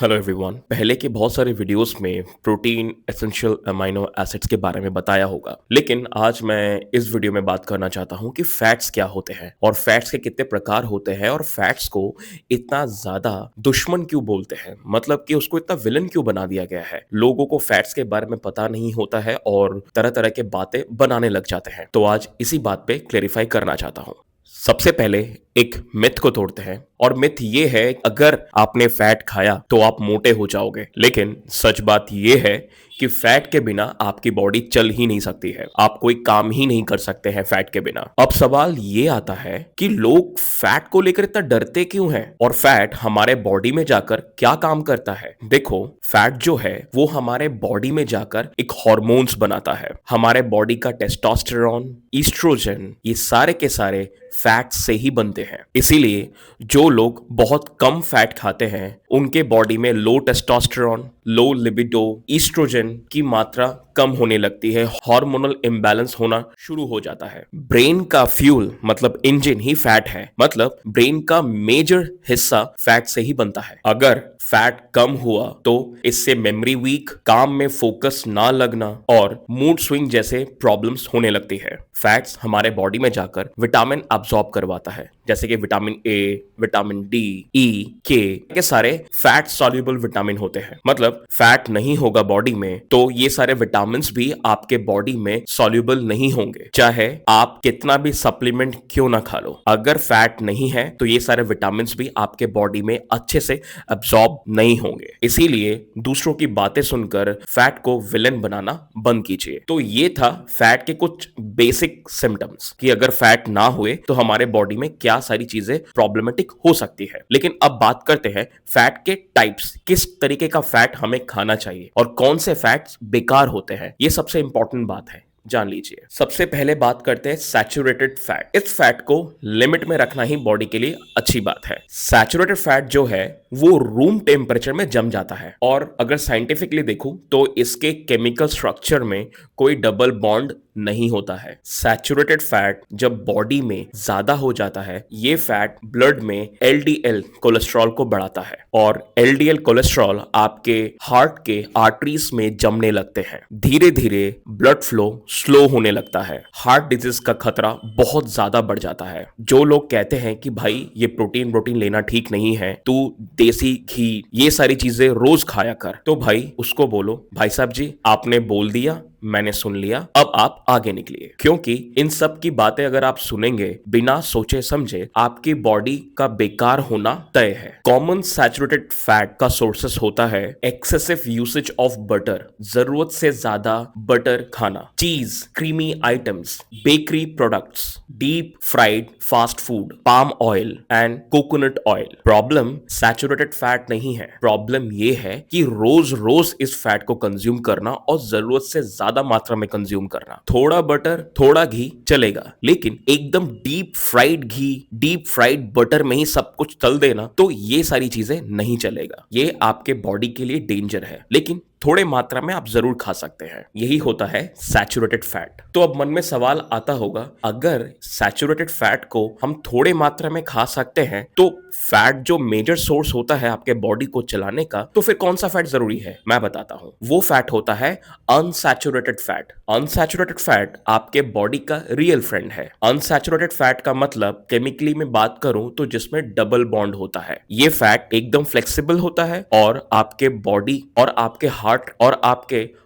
Hello everyone. पहले के बहुत सारे वीडियोस में प्रोटीन एसेंशियल अमीनो एसिड्स के बारे में बताया होगा, लेकिन आज मैं इस वीडियो में बात करना चाहता हूं कि फैट्स क्या होते हैं और फैट्स के कितने प्रकार होते हैं और फैट्स को इतना ज्यादा दुश्मन क्यों बोलते हैं, मतलब कि उसको इतना विलन क्यों बना दिया गया है। लोगों को फैट्स के बारे में पता नहीं होता है और तरह तरह के बातें बनाने लग जाते हैं, तो आज इसी बात पे क्लेरिफाई करना चाहता हूं। सबसे पहले एक मिथ को तोड़ते हैं और मिथ ये है, अगर आपने फैट खाया तो आप मोटे हो जाओगे। लेकिन सच बात ये है कि फैट के बिना आपकी बॉडी चल ही नहीं सकती है, आप कोई काम ही नहीं कर सकते हैं फैट के बिना। अब सवाल ये आता है कि लोग फैट को लेकर इतना डरते क्यों हैं और फैट हमारे बॉडी में जाकर क्या काम करता है। देखो, फैट जो है वो हमारे बॉडी में जाकर एक हॉर्मोन्स बनाता है। हमारे बॉडी का टेस्टोस्टेरोन, ईस्ट्रोजन, ये सारे के सारे फैट से ही बनते हैं। इसीलिए जो लोग बहुत कम फैट खाते हैं उनके बॉडी में लो टेस्टोस्टेरोन, लो लिबिडो, ईस्ट्रोजन की मात्रा कम होने लगती है, हार्मोनल इम्बैलेंस होना शुरू हो जाता है। ब्रेन का फ्यूल मतलब इंजन ही फैट है, मतलब ब्रेन का मेजर हिस्सा फैट से ही बनता है। अगर फैट कम हुआ तो इससे मेमोरी वीक, काम में फोकस ना लगना और मूड स्विंग जैसे प्रॉब्लम्स होने लगती है। फैट्स हमारे बॉडी में जाकर विटामिन अब्सॉर्ब करवाता है, जैसे कि विटामिन ए, विटामिन डी, ई, के, ये सारे फैट सॉल्युबल विटामिन होते हैं। मतलब फैट नहीं होगा बॉडी में तो ये सारे विटामिन भी आपके बॉडी में सॉल्युबल नहीं होंगे, चाहे आप कितना भी सप्लीमेंट क्यों ना खा लो। अगर फैट नहीं है तो ये सारे विटामिन भी आपके बॉडी में अच्छे से अब्सॉर्ब नहीं होंगे। इसीलिए दूसरों की बातें सुनकर फैट को विलेन बनाना बंद कीजिए। तो ये था फैट के कुछ बेसिक सिम्टम्स कि अगर फैट ना हुए तो हमारे बॉडी में क्या सारी चीजें प्रॉब्लमेटिक हो सकती है। लेकिन अब बात करते हैं फैट के टाइप्स, किस तरीके का फैट हमें खाना चाहिए और कौन से फैट्स बेकार होते हैं। ये सबसे इंपॉर्टेंट बात है, जान लीजिए। सबसे पहले बात करते हैं सैचुरेटेड फैट। इस फैट को लिमिट में रखना ही बॉडी के लिए अच्छी बात है। सैचुरेटेड फैट जो है वो रूम टेम्परेचर में जम जाता है और अगर साइंटिफिकली देखूं तो इसके केमिकल स्ट्रक्चर में कोई डबल बॉन्ड नहीं होता है। सैचुरेटेड फैट जब बॉडी में ज्यादा हो जाता है, ये फैट ब्लड में एलडीएल कोलेस्ट्रॉल को बढ़ाता है और एलडीएल कोलेस्ट्रॉल आपके हार्ट के आर्टरीज में जमने लगते हैं। धीरे धीरे ब्लड फ्लो स्लो होने लगता है, हार्ट डिजीज का खतरा बहुत ज्यादा बढ़ जाता है। जो लोग कहते हैं कि भाई ये प्रोटीन लेना ठीक नहीं है, तू देसी घी ये सारी चीजें रोज खाया कर, तो भाई उसको बोलो, भाई साहब जी आपने बोल दिया, मैंने सुन लिया, अब आप आगे निकलिए। क्योंकि इन सब की बातें अगर आप सुनेंगे बिना सोचे समझे, आपकी बॉडी का बेकार होना तय है। कॉमन सैचुरेटेड फैट का सोर्सेस होता है एक्सेसिव यूसेज ऑफ बटर, जरूरत से ज्यादा बटर खाना, चीज, creamy items, bakery products, deep fried fast food, palm oil and coconut oil. Problem saturated fat नहीं है, प्रॉब्लम ये है कि रोज रोज इस फैट को कंज्यूम करना और जरूरत से ज्यादा मात्रा में कंज्यूम करना। थोड़ा बटर, थोड़ा घी चलेगा, लेकिन एकदम डीप फ्राइड घी, डीप फ्राइड बटर में ही सब कुछ तल देना, तो ये सारी चीजें नहीं चलेगा। ये आपके बॉडी के लिए डेंजर है, लेकिन थोड़े मात्रा में आप जरूर खा सकते हैं। यही होता है सैचुरेटेड फैट। तो अब मन में सवाल आता होगा, अगर सैचुरेटेड फैट को हम थोड़े मात्रा में खा सकते हैं तो फैट जो मेजर सोर्स होता है आपके बॉडी को चलाने का, तो फिर कौन सा फैट जरूरी है, मैं बताता हूं। वो फैट होता है अनसैचुरेटेड फैट। अनसैचुरेटेड फैट आपके बॉडी का रियल फ्रेंड है। अनसैचुरेटेड फैट का मतलब केमिकली में बात करूं तो जिसमें डबल बॉन्ड होता है। ये फैट एकदम फ्लेक्सिबल होता है और आपके बॉडी और आपके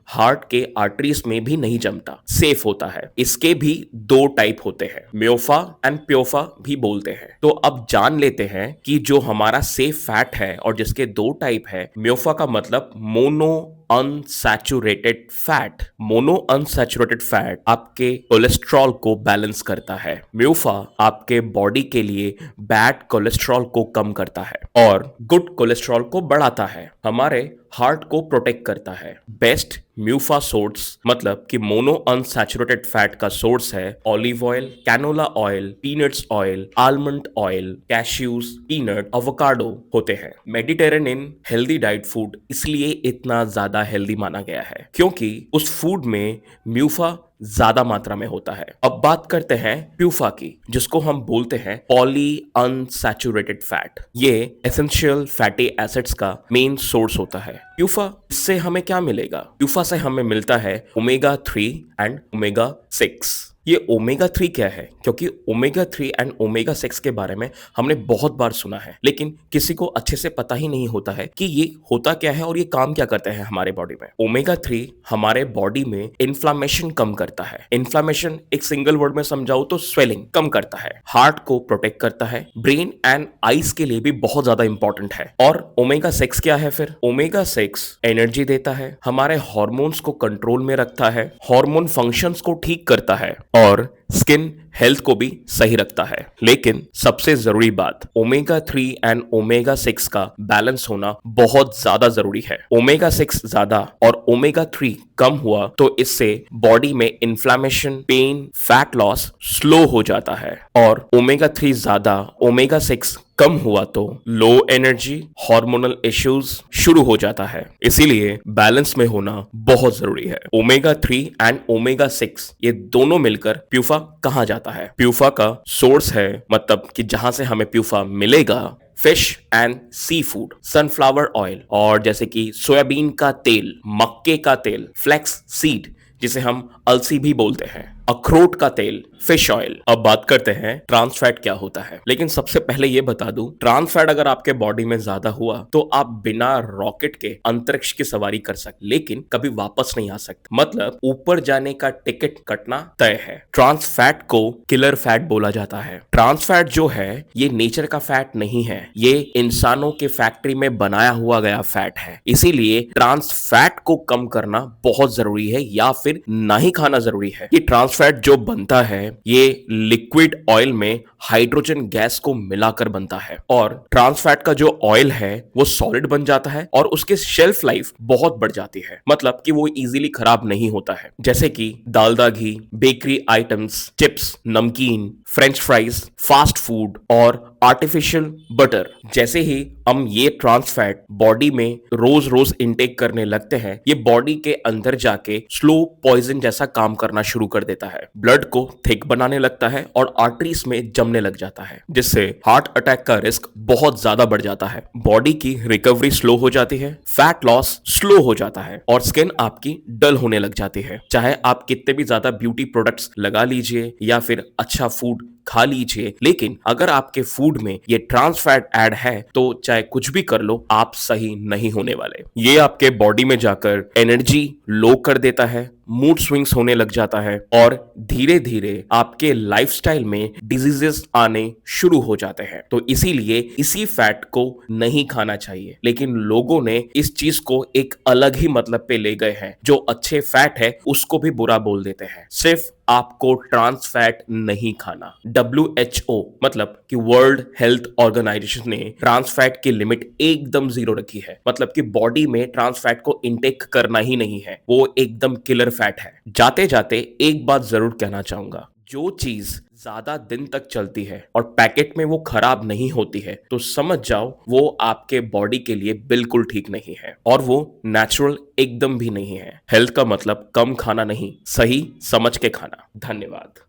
हार्ट के आर्टरीज में भी नहीं जमता, सेफ होता है। इसके भी दो टाइप होते हैं, म्योफा एंड प्योफा भी बोलते हैं। तो अब जान लेते हैं कि जो हमारा सेफ फैट है और जिसके दो टाइप है। म्योफा का मतलब mono unsaturated fat. Mono unsaturated fat आपके कोलेस्ट्रॉल को बैलेंस करता है। म्योफा आपके बॉडी के लिए बैड कोलेस्ट्रॉल को कम करता है और गुड कोलेस्ट्रॉल को बढ़ाता है, हमारे हार्ट को प्रोटेक्ट करता है। बेस्ट म्यूफा सोर्स मतलब कि मोनो अनसैचुरेटेड फैट का सोर्स है olive oil, canola oil, peanuts oil, almond oil, cashews, peanut, avocado होते हैं। मेडिटेरेनियन हेल्दी डाइट फूड इसलिए इतना ज्यादा हेल्दी माना गया है क्योंकि उस फूड में म्यूफा ज्यादा मात्रा में होता है। अब बात करते हैं प्यूफा की, जिसको हम बोलते हैं पॉली अनसैचुरेटेड फैट। ये एसेंशियल फैटी एसिड्स का मेन सोर्स होता है। प्यूफा से हमें क्या मिलेगा? प्यूफा से हमें मिलता है ओमेगा 3 एंड ओमेगा 6। ये ओमेगा 3 क्या है? क्योंकि ओमेगा 3 एंड ओमेगा 6 के बारे में हमने बहुत बार सुना है, लेकिन किसी को अच्छे से पता ही नहीं होता है कि ये होता क्या है और ये काम क्या करते हैं हमारे बॉडी में। ओमेगा 3 हमारे बॉडी में इन्फ्लामेशन कम करता है। इन्फ्लामेशन एक सिंगल वर्ड में समझाऊं तो स्वेलिंग कम करता है, हार्ट को प्रोटेक्ट करता है, ब्रेन एंड आईज के लिए भी बहुत ज्यादा इंपॉर्टेंट है। और ओमेगा 6 क्या है फिर? ओमेगा 6 एनर्जी देता है, हमारे हार्मोन्स को कंट्रोल में रखता है, हार्मोन फंक्शंस को ठीक करता है और स्किन हेल्थ को भी सही रखता है। लेकिन सबसे जरूरी बात, ओमेगा 3 एंड ओमेगा 6 का बैलेंस होना बहुत ज्यादा जरूरी है। ओमेगा 6 ज्यादा और ओमेगा 3 कम हुआ तो इससे बॉडी में inflammation, pain, fat loss slow हो जाता है। और ओमेगा 3 ज्यादा, ओमेगा 6 कम हुआ तो लो एनर्जी, हार्मोनल इश्यूज शुरू हो जाता है। इसीलिए बैलेंस में होना बहुत जरूरी है। ओमेगा 3 एंड ओमेगा 6 ये दोनों मिलकर प्यूफा कहा जाता है। प्यूफा का सोर्स है, मतलब कि जहां से हमें प्यूफा मिलेगा, fish and sea food, sunflower oil और जैसे कि सोयाबीन का तेल, मक्के का तेल, फ्लैक्स सीड जिसे हम अलसी भी बोलते हैं, अखरोट का तेल, फिश ऑयल। अब बात करते हैं ट्रांस फैट क्या होता है। लेकिन सबसे पहले यह बता दूं, ट्रांस फैट अगर आपके बॉडी में ज्यादा हुआ तो आप बिना रॉकेट के अंतरिक्ष की सवारी कर सकते, लेकिन कभी वापस नहीं आ सकते। मतलब ऊपर जाने का टिकट कटना तय है। ट्रांस फैट को किलर फैट बोला जाता है। ट्रांस फैट जो है ये नेचर का फैट नहीं है, ये इंसानों के फैक्ट्री में बनाया हुआ गया फैट है। इसीलिए ट्रांस फैट को कम करना बहुत जरूरी है या फिर ना ही खाना जरूरी है। ये ट्रांस फैट जो बनता है ये लिक्विड ऑयल में हाइड्रोजन गैस को मिलाकर बनता है और ट्रांस फैट का जो ऑयल है वो सॉलिड बन जाता है और उसकी शेल्फ लाइफ बहुत बढ़ जाती है। मतलब कि वो इजीली खराब नहीं होता है। जैसे कि डालडा घी, बेकरी आइटम्स, चिप्स, नमकीन, फ्रेंच फ्राइज, फास्ट फूड और आर्टिफिशियल बटर। जैसे ही हम ये ट्रांस फैट बॉडी में रोज रोज इनटेक करने लगते हैं, ये बॉडी के अंदर जाके स्लो पॉइजन जैसा काम करना शुरू कर देता है। ब्लड को थिक बनाने लगता है और आर्टरीज में जमने लग जाता है, जिससे हार्ट अटैक का रिस्क बहुत ज्यादा बढ़ जाता है। बॉडी की रिकवरी स्लो हो जाती है, फैट लॉस स्लो हो जाता है और स्किन आपकी डल होने लग जाती है। चाहे आप कितने भी ज्यादा ब्यूटी प्रोडक्ट्स लगा लीजिए या फिर अच्छा फूड खा लीजिए, लेकिन अगर आपके फूड में ये ट्रांस फैट ऐड है तो चाहे कुछ भी कर लो, आप सही नहीं होने वाले। ये आपके बॉडी में जाकर एनर्जी लो कर देता है, मूड स्विंग्स होने लग जाता है और धीरे धीरे आपके लाइफस्टाइल में डिजीजेस आने शुरू हो जाते हैं। तो इसीलिए इसी फैट को नहीं खाना चाहिए, लेकिन लोगों ने इस चीज को एक अलग ही मतलब पे ले गए हैं। जो अच्छे फैट है उसको भी बुरा बोल देते हैं। सिर्फ आपको ट्रांस फैट नहीं खाना। WHO मतलब कि वर्ल्ड हेल्थ ऑर्गेनाइजेशन ने ट्रांस फैट की लिमिट एकदम 0 रखी है। मतलब कि बॉडी में ट्रांस फैट को इंटेक करना ही नहीं है, वो एकदम किलर फैट है। जाते जाते एक बात जरूर कहना चाहूंगा, जो चीज ज्यादा दिन तक चलती है और पैकेट में वो खराब नहीं होती है तो समझ जाओ वो आपके बॉडी के लिए बिल्कुल ठीक नहीं है और वो नेचुरल एकदम भी नहीं है। हेल्थ का मतलब कम खाना नहीं, सही समझ के खाना। धन्यवाद।